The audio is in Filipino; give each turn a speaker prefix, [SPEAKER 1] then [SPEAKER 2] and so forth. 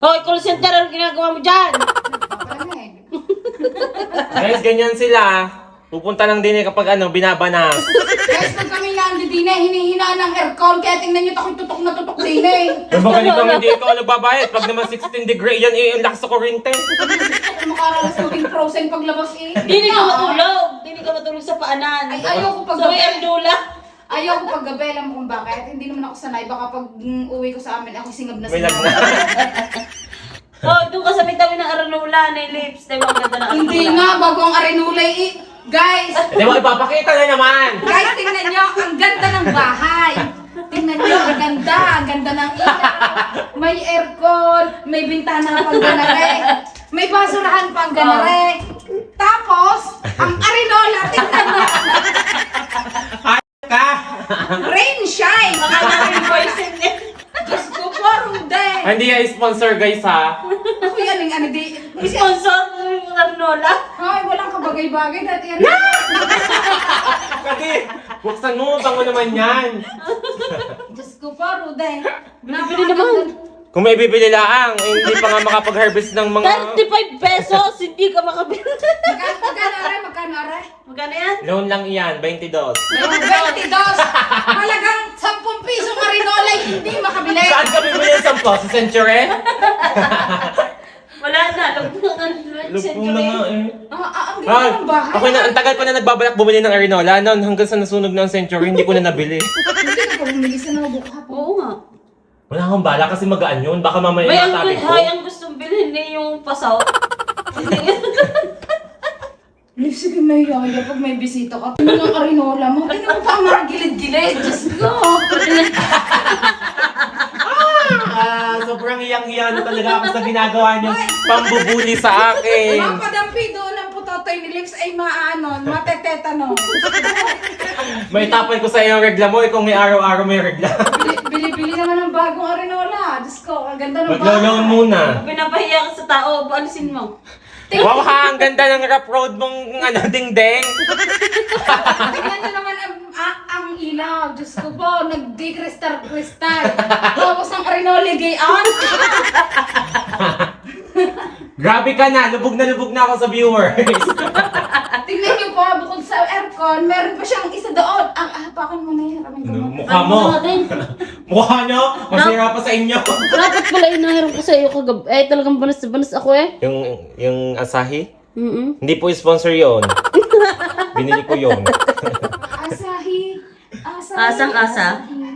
[SPEAKER 1] Hoy, call center ang ginagawa mo dyan.
[SPEAKER 2] Guys, ganyan sila. Pupunta lang din kapag binabanas.
[SPEAKER 3] Guys, pag kami nandito din hinihinaan ng aircon, kaya tingnan nyo ako'y tutok na tutok din
[SPEAKER 2] Pero magaling kang hindi ikaw nagbabayad. Pag naman 16 degree yan, ang lakas sa kurente.
[SPEAKER 3] Gusto ko makaranas maging frozen paglabas
[SPEAKER 1] Hindi ka matulog. Hindi ka matulog sa paanan.
[SPEAKER 3] Ay, ayoko pag
[SPEAKER 1] So, may ardula.
[SPEAKER 3] Ayoko pag gabi, alam mo kung bakit. Hindi naman ako sanay. Baka pag uwi ko sa amin, ako singab na
[SPEAKER 2] May
[SPEAKER 3] singab.
[SPEAKER 2] lagnat.
[SPEAKER 1] Oh, doon ka sa may tabi ng aranula na lips. Diba ang ganda ng aranula?
[SPEAKER 3] Hindi nga, bago ang arenulay Guys!
[SPEAKER 2] Hindi mo ipapakita na naman.
[SPEAKER 3] Guys, tingnan nyo, ang ganda ng bahay. Tingnan nyo, ang ganda ng ilaw. May aircon, may bintana pang ganare, may basurahan pang ganare. Tapos, ang arenola, tingnan nyo,
[SPEAKER 2] Ka!
[SPEAKER 3] rain shine.
[SPEAKER 1] Baka namin poison niya.
[SPEAKER 3] Diyos ko po, Rude.
[SPEAKER 2] Hindi yan sponsor guys ha.
[SPEAKER 3] Ako yan, ano di.
[SPEAKER 1] Sponsor ng aranula.
[SPEAKER 3] Ay, walang kabagay-bagay. Dati yan.
[SPEAKER 2] Kasi, buksan mo, bango naman yan.
[SPEAKER 3] Diyos ko po, Rude.
[SPEAKER 1] Bili naman.
[SPEAKER 2] Kung may bibili laang, hindi pa nga makapag-harvest ng mga...
[SPEAKER 1] 35 pesos, hindi ka makabili.
[SPEAKER 3] Magkano are?
[SPEAKER 1] Magkano yan?
[SPEAKER 2] Loan lang iyan, 22.
[SPEAKER 3] 22. Halagang 10 piso marinola, hindi makabili.
[SPEAKER 2] Saan ka bibili ng 10? Sa Century?
[SPEAKER 1] Wala na, lugpong ng
[SPEAKER 2] Lupong na nga eh.
[SPEAKER 3] Ang ganda ng bahay.
[SPEAKER 2] Ako na, ang tagal pa na nagbabalak bumili ng Arinola noon hanggang sa nasunog ng Century, hindi ko na nabili.
[SPEAKER 3] Hindi ka pa bumili sa nabuk hapon.
[SPEAKER 1] Oo nga.
[SPEAKER 2] Wala akong bala kasi magaan yun. Baka mamaya
[SPEAKER 1] May
[SPEAKER 2] matabi ko.
[SPEAKER 1] ang gustong bilhin niya yung pasaw.
[SPEAKER 3] Sige, may yaya pag may bisita ka. Ano ng arinola mo? Ano mo pa ang mga gilid-gilid? Diyos ko.
[SPEAKER 2] Sobrang iyang-iya na talaga ako sa ginagawa niyo. Pambubuli sa akin.
[SPEAKER 3] Mapadampi doon ang putotoy ni Lips ay matetetano.
[SPEAKER 2] May tapon ko sa iyo ang regla mo. Kung may araw-araw may regla.
[SPEAKER 3] Bili-bili naman ng bagong arinola. Diyos ko, ang ganda ng
[SPEAKER 2] Maglalaon
[SPEAKER 3] bahay.
[SPEAKER 2] muna.
[SPEAKER 1] Pinapahiya ka sa tao, paalisin mo.
[SPEAKER 2] Wow ha, ang ganda ng rough road mong dingding.
[SPEAKER 3] Tingnan nyo naman ang ilaw. Diyos ko po, nag-de-crystal. Tapos ang arinola gayon.
[SPEAKER 2] Grabe ka na lubog na ako sa viewers.
[SPEAKER 3] Tingnan nyo po, bukod sa aircon, meron pa siyang isa doon. Hapakan mo na yan. Ramay ko mo.
[SPEAKER 2] Mukha mo. Mukha nyo, masira pa sa inyo.
[SPEAKER 1] Dapat pala inahiram ko sa iyo kagabi. Eh, talagang banas ako eh.
[SPEAKER 2] Yung Asahi?
[SPEAKER 1] Mm-mm.
[SPEAKER 2] Hindi po sponsor yon. Binili ko yon.
[SPEAKER 3] Asahi.
[SPEAKER 1] Asang-asa.
[SPEAKER 3] Asahi.